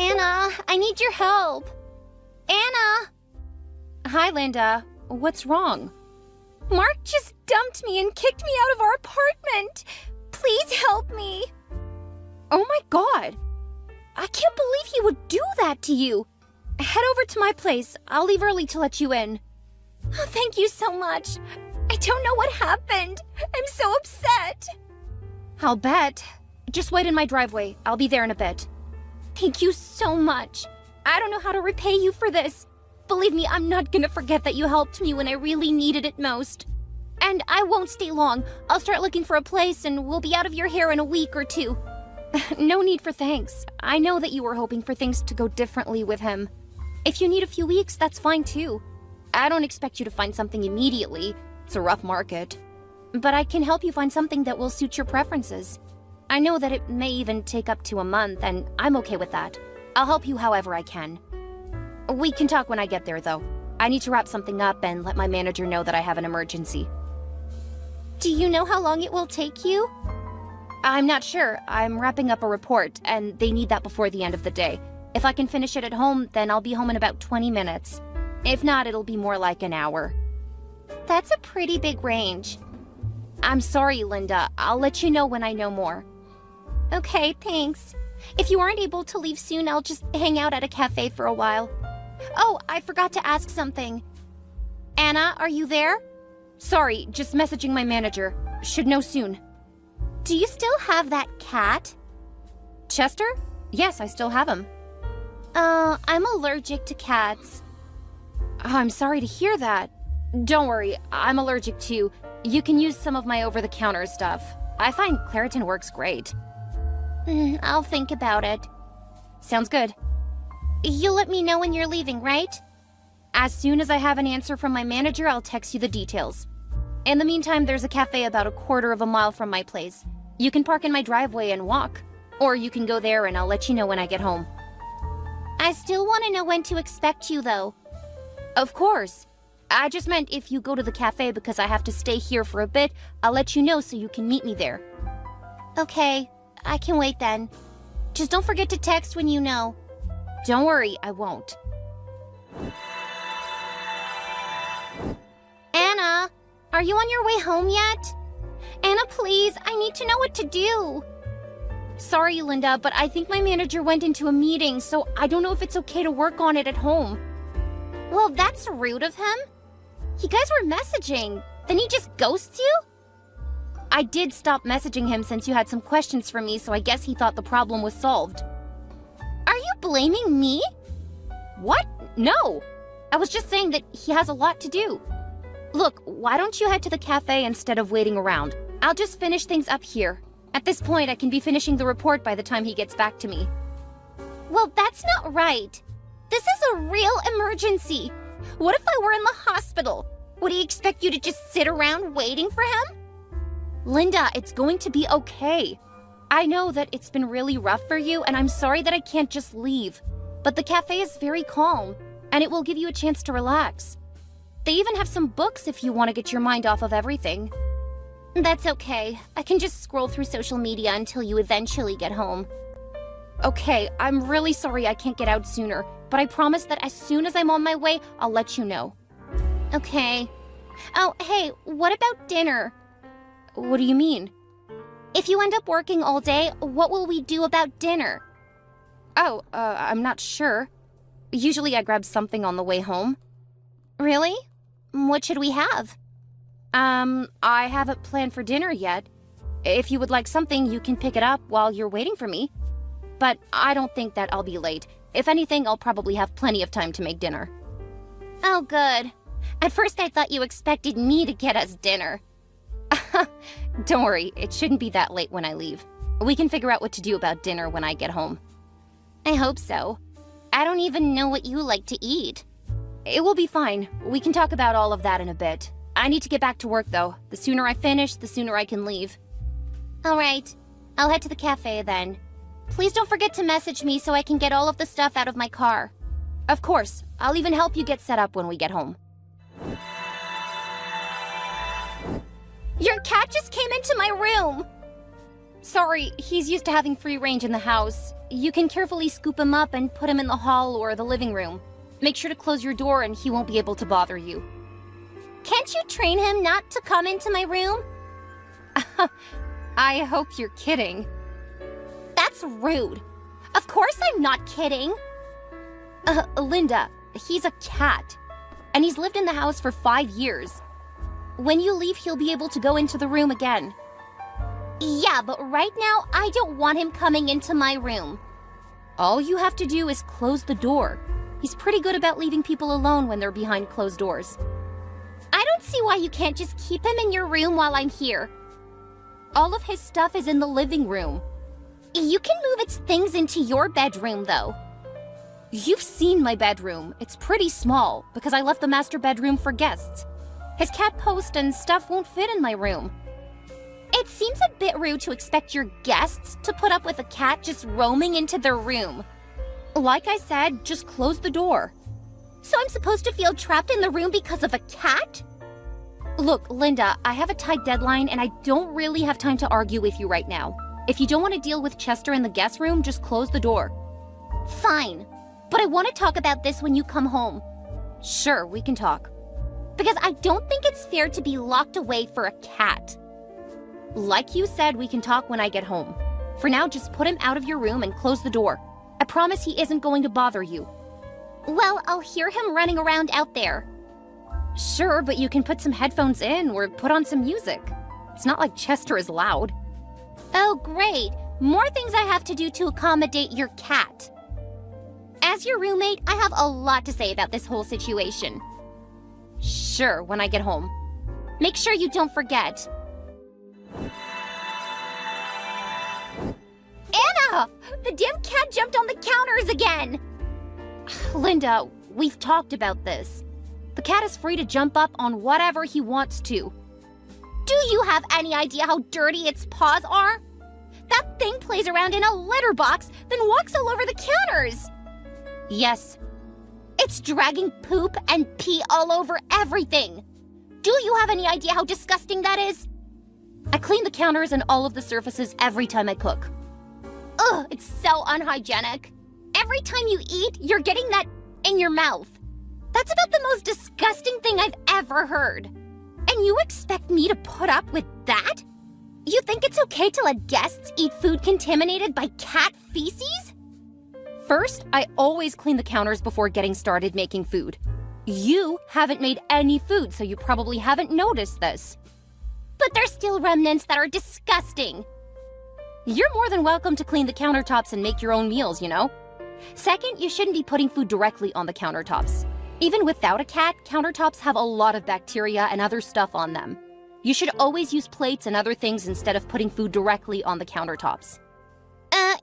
Anna, I need your help. Anna! Hi, Linda. What's wrong? Mark just dumped me and kicked me out of our apartment. Please help me. Oh my God! I can't believe he would do that to you. Head over to my place. I'll leave early to let you in. Oh, thank you so much. I don't know what happened. I'm so upset. I'll bet. Just wait in my driveway. I'll be there in a bit. Thank you so much. I don't know how to repay you for this. Believe me, I'm not gonna forget that you helped me when I really needed it most. And I won't stay long. I'll start looking for a place and we'll be out of your hair in a week or two. No need for thanks. I know that you were hoping for things to go differently with him. If you need a few weeks, that's fine too. I don't expect you to find something immediately. It's a rough market. But I can help you find something that will suit your preferences. I know that it may even take up to a month, and I'm okay with that. I'll help you however I can. We can talk when I get there, though. I need to wrap something up and let my manager know that I have an emergency. Do you know how long it will take you? I'm not sure. I'm wrapping up a report, and they need that before the end of the day. If I can finish it at home, then I'll be home in about 20 minutes. If not, it'll be more like an hour. That's a pretty big range. I'm sorry, Linda. I'll let you know when I know more. Okay, thanks. If you aren't able to leave soon, I'll just hang out at a cafe for a while. Oh, I forgot to ask something. Anna, are you there? Sorry, just messaging my manager. Should know soon. Do you still have that cat? Chester? Yes, I still have him. I'm allergic to cats. I'm sorry to hear that. Don't worry, I'm allergic too. You can use some of my over-the-counter stuff. I find Claritin works great. I'll think about it. Sounds good. You'll let me know when you're leaving, right? As soon as I have an answer from my manager, I'll text you the details. In the meantime, there's a cafe about a quarter of a mile from my place. You can park in my driveway and walk. Or you can go there and I'll let you know when I get home. I still want to know when to expect you, though. Of course. I just meant if you go to the cafe because I have to stay here for a bit, I'll let you know so you can meet me there. Okay, I can wait then. Just don't forget to text when you know. Don't worry, I won't. Anna, are you on your way home yet? Anna, please, I need to know what to do. Sorry, Linda, but I think my manager went into a meeting, so I don't know if it's okay to work on it at home. Well, that's rude of him. You guys were messaging. Then he just ghosts you? I did stop messaging him since you had some questions for me, so I guess he thought the problem was solved. Are you blaming me? What? No. I was just saying that he has a lot to do. Look, why don't you head to the cafe instead of waiting around? I'll just finish things up here. At this point, I can be finishing the report by the time he gets back to me. Well, that's not right. This is a real emergency. What if I were in the hospital? Would he expect you to just sit around waiting for him? Linda, it's going to be okay. I know that it's been really rough for you, and I'm sorry that I can't just leave. But the cafe is very calm, and it will give you a chance to relax. They even have some books if you want to get your mind off of everything. That's okay. I can just scroll through social media until you eventually get home. Okay, I'm really sorry I can't get out sooner, but I promise that as soon as I'm on my way, I'll let you know. Okay. Oh, hey, what about dinner? What do you mean? If you end up working all day, what will we do about dinner? Oh, I'm not sure. Usually I grab something on the way home. Really? What should we have? I haven't planned for dinner yet. If you would like something, you can pick it up while you're waiting for me. But I don't think that I'll be late. If anything, I'll probably have plenty of time to make dinner. Oh, good. At first I thought you expected me to get us dinner. Don't worry, it shouldn't be that late when I leave. We can figure out what to do about dinner when I get home. I hope so. I don't even know what you like to eat. It will be fine. We can talk about all of that in a bit. I need to get back to work, though. The sooner I finish, the sooner I can leave. All right. I'll head to the cafe then. Please don't forget to message me so I can get all of the stuff out of my car. Of course. I'll even help you get set up when we get home. Your cat just came into my room! Sorry, he's used to having free range in the house. You can carefully scoop him up and put him in the hall or the living room. Make sure to close your door and he won't be able to bother you. Can't you train him not to come into my room? I hope you're kidding. That's rude. Of course I'm not kidding. Linda, he's a cat. And he's lived in the house for 5 years. When you leave, he'll be able to go into the room again. Yeah, but right now, I don't want him coming into my room. All you have to do is close the door. He's pretty good about leaving people alone when they're behind closed doors. I don't see why you can't just keep him in your room while I'm here. All of his stuff is in the living room. You can move its things into your bedroom, though. You've seen my bedroom. It's pretty small because I left the master bedroom for guests. His cat post and stuff won't fit in my room. It seems a bit rude to expect your guests to put up with a cat just roaming into their room. Like I said, just close the door. So I'm supposed to feel trapped in the room because of a cat? Look, Linda, I have a tight deadline and I don't really have time to argue with you right now. If you don't want to deal with Chester in the guest room, just close the door. Fine, but I want to talk about this when you come home. Sure, we can talk. Because I don't think it's fair to be locked away for a cat. Like you said, we can talk when I get home. For now, just put him out of your room and close the door. I promise he isn't going to bother you. Well, I'll hear him running around out there. Sure, but you can put some headphones in or put on some music. It's not like Chester is loud. Oh, great. More things I have to do to accommodate your cat. As your roommate, I have a lot to say about this whole situation. Sure, when I get home. Make sure you don't forget. Anna! The damn cat jumped on the counters again! Linda, we've talked about this. The cat is free to jump up on whatever he wants to. Do you have any idea how dirty its paws are? That thing plays around in a litter box, then walks all over the counters. Yes. It's dragging poop and pee all over everything. Do you have any idea how disgusting that is? I clean the counters and all of the surfaces every time I cook. Ugh, it's so unhygienic. Every time you eat, you're getting that in your mouth. That's about the most disgusting thing I've ever heard. And you expect me to put up with that? You think it's okay to let guests eat food contaminated by cat feces? First, I always clean the counters before getting started making food. You haven't made any food, so you probably haven't noticed this. But there's still remnants that are disgusting. You're more than welcome to clean the countertops and make your own meals, you know? Second, you shouldn't be putting food directly on the countertops. Even without a cat, countertops have a lot of bacteria and other stuff on them. You should always use plates and other things instead of putting food directly on the countertops.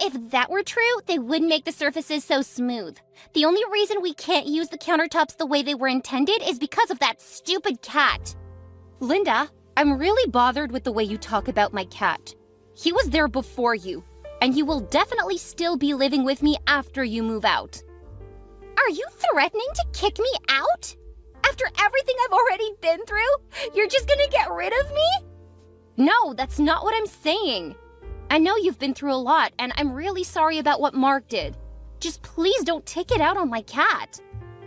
If that were true, they wouldn't make the surfaces so smooth. The only reason we can't use the countertops the way they were intended is because of that stupid cat. Linda, I'm really bothered with the way you talk about my cat. He was there before you, and he will definitely still be living with me after you move out. Are you threatening to kick me out? After everything I've already been through, you're just gonna get rid of me? No, that's not what I'm saying. I know you've been through a lot, and I'm really sorry about what Mark did. Just please don't take it out on my cat.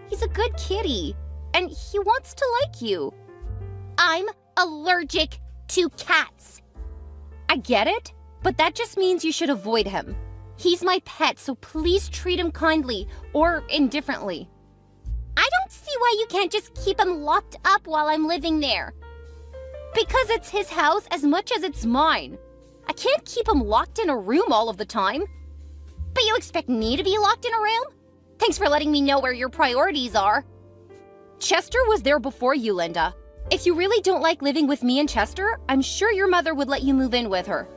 He's a good kitty, and he wants to like you. I'm allergic to cats. I get it, but that just means you should avoid him. He's my pet, so please treat him kindly or indifferently. I don't see why you can't just keep him locked up while I'm living there. Because it's his house as much as it's mine. I can't keep him locked in a room all of the time. But you expect me to be locked in a room? Thanks for letting me know where your priorities are. Chester was there before you, Linda. If you really don't like living with me and Chester, I'm sure your mother would let you move in with her.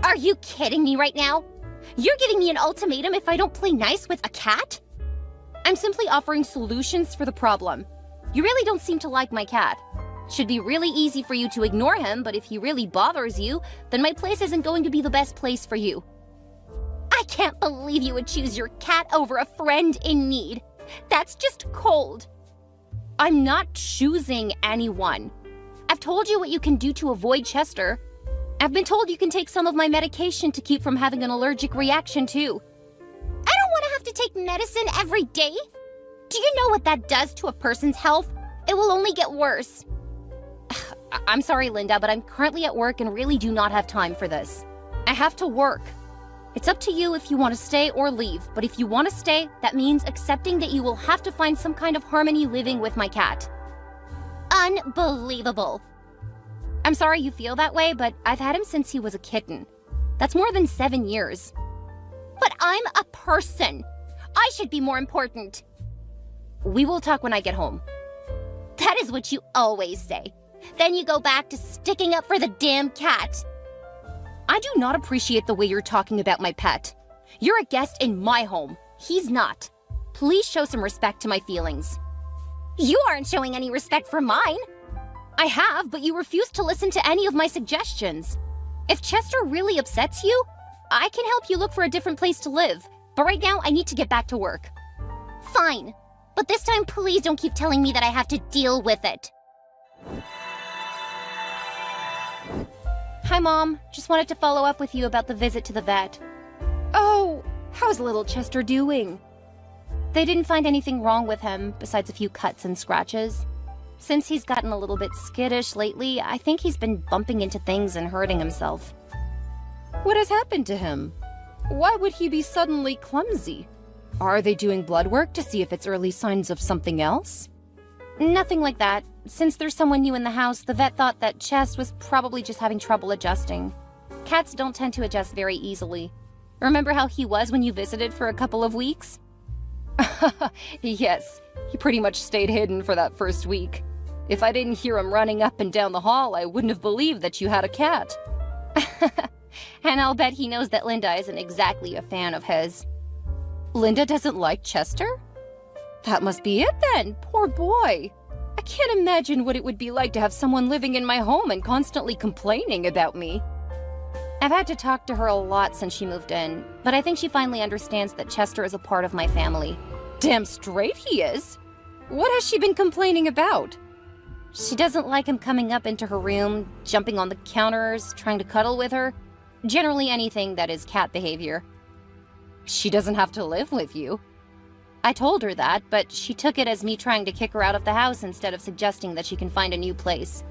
Are you kidding me right now? You're giving me an ultimatum if I don't play nice with a cat? I'm simply offering solutions for the problem. You really don't seem to like my cat. Should be really easy for you to ignore him, but if he really bothers you, then my place isn't going to be the best place for you. I can't believe you would choose your cat over a friend in need. That's just cold. I'm not choosing anyone. I've told you what you can do to avoid Chester, I've been told you can take some of my medication to keep from having an allergic reaction too. I don't want to have to take medicine every day. Do you know what that does to a person's health? It will only get worse. I'm sorry, Linda, but I'm currently at work and really do not have time for this. I have to work. It's up to you if you want to stay or leave, but if you want to stay, that means accepting that you will have to find some kind of harmony living with my cat. Unbelievable. I'm sorry you feel that way, but I've had him since he was a kitten. That's more than 7 years. But I'm a person. I should be more important. We will talk when I get home. That is what you always say. Then you go back to sticking up for the damn cat. I do not appreciate the way you're talking about my pet. You're a guest in my home. He's not. Please show some respect to my feelings. You aren't showing any respect for mine. I have, but you refuse to listen to any of my suggestions. If Chester really upsets you, I can help you look for a different place to live. But right now, I need to get back to work. Fine. But this time, please don't keep telling me that I have to deal with it. Hi, Mom. Just wanted to follow up with you about the visit to the vet. Oh, how's little Chester doing? They didn't find anything wrong with him, besides a few cuts and scratches. Since he's gotten a little bit skittish lately, I think he's been bumping into things and hurting himself. What has happened to him? Why would he be suddenly clumsy? Are they doing blood work to see if it's early signs of something else? Nothing like that. Since there's someone new in the house, the vet thought that Chest was probably just having trouble adjusting. Cats don't tend to adjust very easily. Remember how he was when you visited for a couple of weeks? Yes, he pretty much stayed hidden for that first week. If I didn't hear him running up and down the hall, I wouldn't have believed that you had a cat. And I'll bet he knows that Linda isn't exactly a fan of his. Linda doesn't like Chester? That must be it then, poor boy. I can't imagine what it would be like to have someone living in my home and constantly complaining about me. I've had to talk to her a lot since she moved in, but I think she finally understands that Chester is a part of my family. Damn straight he is. What has she been complaining about? She doesn't like him coming up into her room, jumping on the counters, trying to cuddle with her. Generally anything that is cat behavior. She doesn't have to live with you. I told her that, but she took it as me trying to kick her out of the house instead of suggesting that she can find a new place.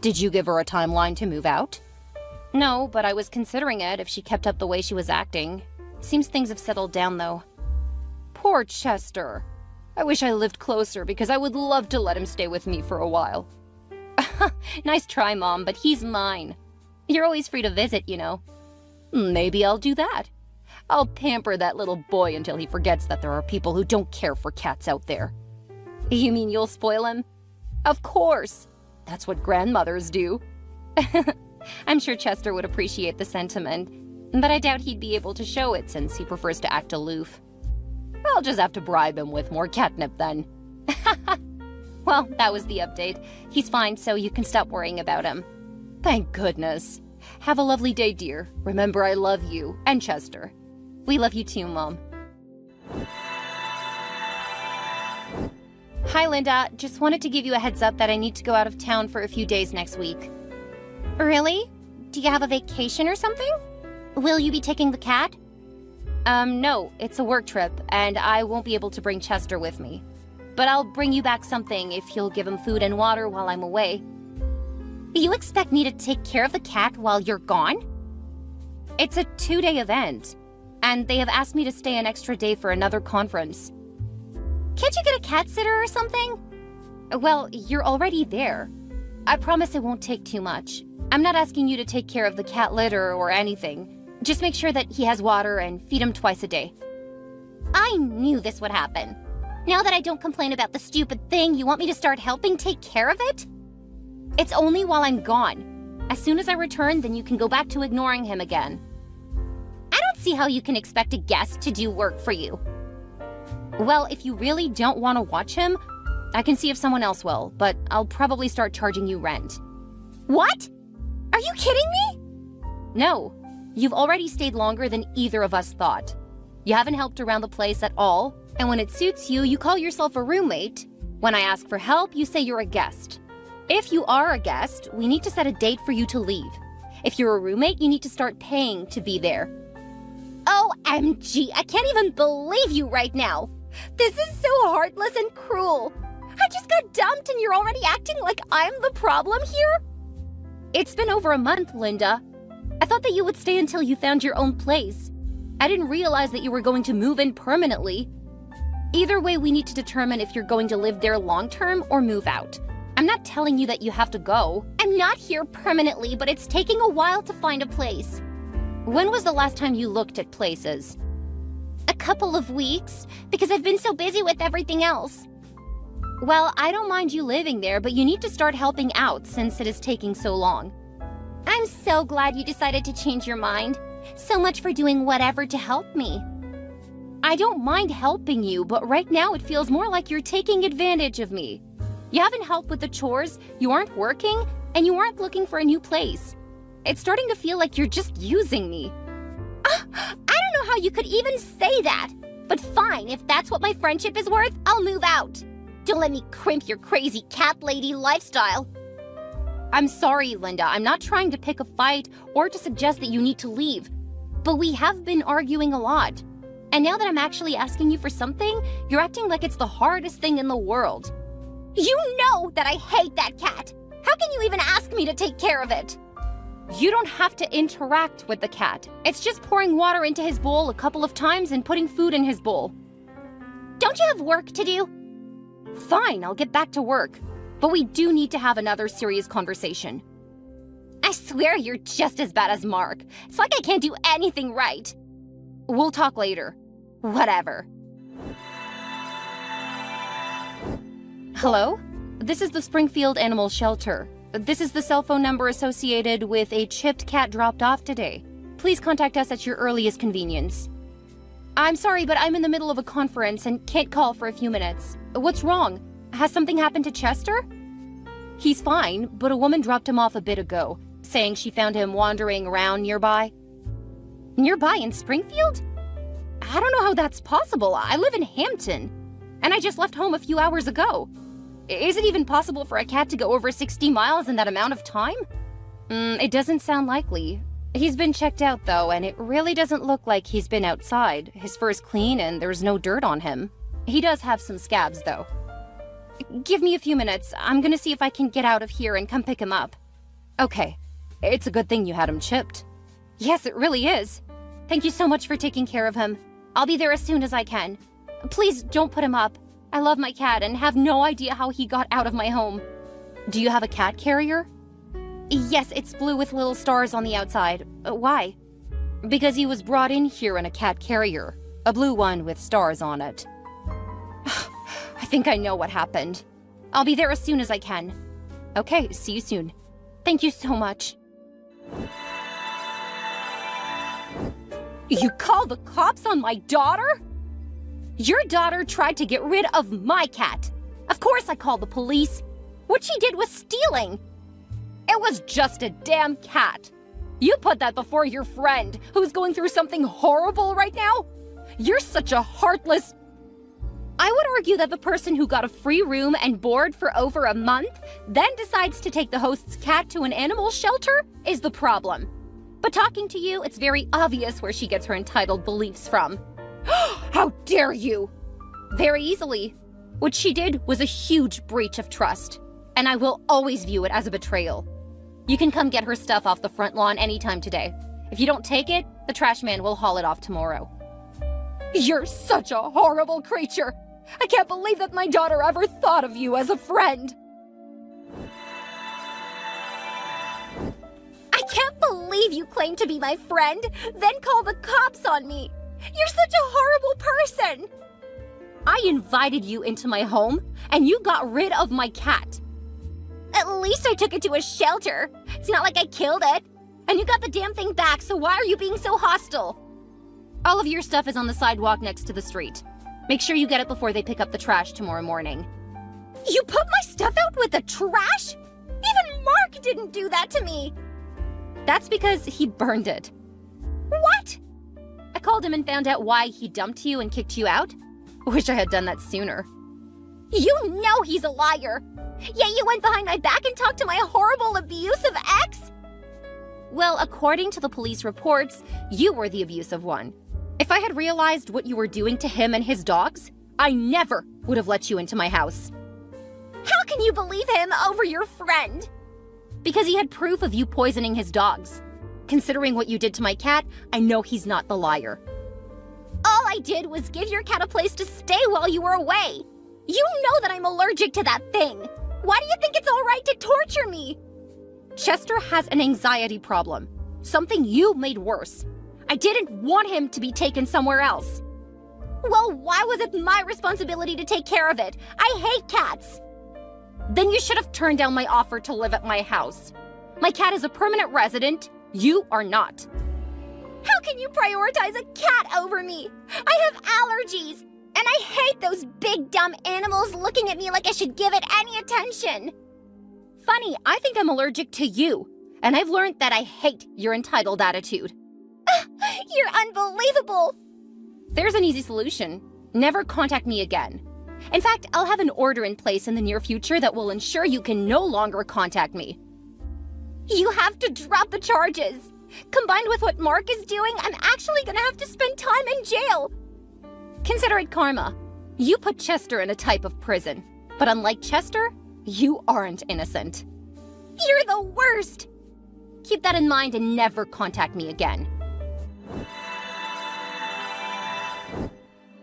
Did you give her a timeline to move out? No, but I was considering it if she kept up the way she was acting. Seems things have settled down, though. Poor Chester. I wish I lived closer because I would love to let him stay with me for a while. Nice try, Mom, but he's mine. You're always free to visit, you know. Maybe I'll do that. I'll pamper that little boy until he forgets that there are people who don't care for cats out there. You mean you'll spoil him? Of course. That's what grandmothers do. I'm sure Chester would appreciate the sentiment, but I doubt he'd be able to show it since he prefers to act aloof. I'll just have to bribe him with more catnip then. Well, that was the update. He's fine, so you can stop worrying about him. Thank goodness. Have a lovely day, dear. Remember, I love you and Chester. We love you too, Mom. Hi, Linda. Just wanted to give you a heads up that I need to go out of town for a few days next week. Really? Do you have a vacation or something? Will you be taking the cat? No, it's a work trip, and I won't be able to bring Chester with me. But I'll bring you back something if you'll give him food and water while I'm away. You expect me to take care of the cat while you're gone? It's a 2-day event, and they have asked me to stay an extra day for another conference. Can't you get a cat sitter or something? Well, you're already there. I promise it won't take too much. I'm not asking you to take care of the cat litter or anything. Just make sure that he has water and feed him twice a day. I knew this would happen. Now that I don't complain about the stupid thing, you want me to start helping take care of it? It's only while I'm gone. As soon as I return, then you can go back to ignoring him again. I don't see how you can expect a guest to do work for you. Well, if you really don't want to watch him, I can see if someone else will, but I'll probably start charging you rent. What? Are you kidding me? No. You've already stayed longer than either of us thought. You haven't helped around the place at all, and when it suits you, you call yourself a roommate. When I ask for help, you say you're a guest. If you are a guest, we need to set a date for you to leave. If you're a roommate, you need to start paying to be there. OMG, I can't even believe you right now. This is so heartless and cruel. I just got dumped and you're already acting like I'm the problem here? It's been over a month, Linda. I thought that you would stay until you found your own place. I didn't realize that you were going to move in permanently. Either way, we need to determine if you're going to live there long-term or move out. I'm not telling you that you have to go. I'm not here permanently, but it's taking a while to find a place. When was the last time you looked at places? A couple of weeks, because I've been so busy with everything else. Well, I don't mind you living there, but you need to start helping out since it is taking so long. I'm so glad you decided to change your mind. So much for doing whatever to help me. I don't mind helping you, but right now it feels more like you're taking advantage of me. You haven't helped with the chores, you aren't working, and you aren't looking for a new place. It's starting to feel like you're just using me. I don't know how you could even say that. But fine, if that's what my friendship is worth, I'll move out. Don't let me crimp your crazy cat lady lifestyle. I'm sorry, Linda. I'm not trying to pick a fight or to suggest that you need to leave. But we have been arguing a lot. And now that I'm actually asking you for something, you're acting like it's the hardest thing in the world. You know that I hate that cat. How can you even ask me to take care of it? You don't have to interact with the cat. It's just pouring water into his bowl a couple of times and putting food in his bowl. Don't you have work to do? Fine, I'll get back to work. But we do need to have another serious conversation. I swear you're just as bad as Mark. It's like I can't do anything right. We'll talk later. Whatever. Hello? This is the Springfield Animal Shelter. This is the cell phone number associated with a chipped cat dropped off today. Please contact us at your earliest convenience. I'm sorry, but I'm in the middle of a conference and can't call for a few minutes. What's wrong? Has something happened to Chester? He's fine, but a woman dropped him off a bit ago, saying she found him wandering around nearby. Nearby in Springfield? I don't know how that's possible. I live in Hampton, and I just left home a few hours ago. Is it even possible for a cat to go over 60 miles in that amount of time? It doesn't sound likely. He's been checked out, though, and it really doesn't look like he's been outside. His fur's clean, and there's no dirt on him. He does have some scabs, though. Give me a few minutes. I'm gonna see if I can get out of here and come pick him up. Okay. It's a good thing you had him chipped. Yes, it really is. Thank you so much for taking care of him. I'll be there as soon as I can. Please don't put him up. I love my cat and have no idea how he got out of my home. Do you have a cat carrier? Yes, it's blue with little stars on the outside. Why? Because he was brought in here in a cat carrier. A blue one with stars on it. I think I know what happened. I'll be there as soon as I can. Okay, see you soon. Thank you so much. You called the cops on my daughter? Your daughter tried to get rid of my cat. Of course I called the police. What she did was stealing. It was just a damn cat. You put that before your friend, who's going through something horrible right now? You're such a heartless... I would argue that the person who got a free room and board for over a month, then decides to take the host's cat to an animal shelter, is the problem. But talking to you, it's very obvious where she gets her entitled beliefs from. How dare you! Very easily. What she did was a huge breach of trust, and I will always view it as a betrayal. You can come get her stuff off the front lawn anytime today. If you don't take it, the trash man will haul it off tomorrow. You're such a horrible creature! I can't believe that my daughter ever thought of you as a friend! I can't believe you claim to be my friend, then call the cops on me! You're such a horrible person! I invited you into my home, and you got rid of my cat. At least I took it to a shelter. It's not like I killed it. And you got the damn thing back, so why are you being so hostile? All of your stuff is on the sidewalk next to the street. Make sure you get it before they pick up the trash tomorrow morning. You put my stuff out with the trash? Even Mark didn't do that to me! That's because he burned it. What? I called him and found out why he dumped you and kicked you out. Wish I had done that sooner. You know he's a liar! Yet you went behind my back and talked to my horrible, abusive ex? Well, according to the police reports, you were the abusive one. If I had realized what you were doing to him and his dogs, I never would have let you into my house. How can you believe him over your friend? Because he had proof of you poisoning his dogs. Considering what you did to my cat, I know he's not the liar. All I did was give your cat a place to stay while you were away. You know that I'm allergic to that thing. Why do you think it's all right to torture me? Chester has an anxiety problem. Something you made worse. I didn't want him to be taken somewhere else. Well, why was it my responsibility to take care of it? I hate cats. Then you should have turned down my offer to live at my house. My cat is a permanent resident. You are not. How can you prioritize a cat over me? I have allergies, and I hate those big dumb animals looking at me like I should give it any attention. Funny, I think I'm allergic to you, and I've learned that I hate your entitled attitude. You're unbelievable. There's an easy solution. Never contact me again. In fact, I'll have an order in place in the near future that will ensure you can no longer contact me. You have to drop the charges. Combined with what Mark is doing, I'm actually gonna have to spend time in jail. Consider it karma. You put Chester in a type of prison. But unlike Chester, you aren't innocent. You're the worst. Keep that in mind and never contact me again.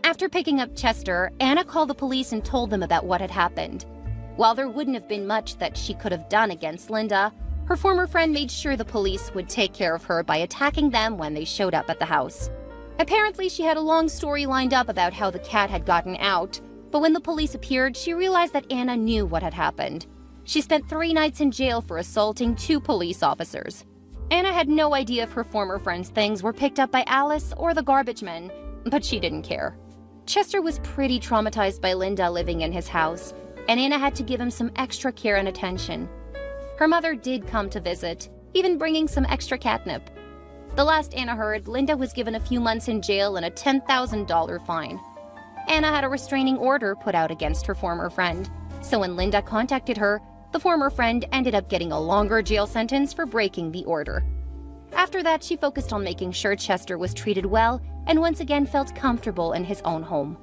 After picking up Chester, Anna called the police and told them about what had happened. While there wouldn't have been much that she could have done against Linda, her former friend made sure the police would take care of her by attacking them when they showed up at the house. Apparently, she had a long story lined up about how the cat had gotten out, but when the police appeared, she realized that Anna knew what had happened. She spent 3 nights in jail for assaulting 2 police officers. Anna had no idea if her former friend's things were picked up by Alice or the garbage men, but she didn't care. Chester was pretty traumatized by Linda living in his house, and Anna had to give him some extra care and attention. Her mother did come to visit, even bringing some extra catnip. The last Anna heard, Linda was given a few months in jail and a $10,000 fine. Anna had a restraining order put out against her former friend, so when Linda contacted her, the former friend ended up getting a longer jail sentence for breaking the order. After that, she focused on making sure Chester was treated well and once again felt comfortable in his own home.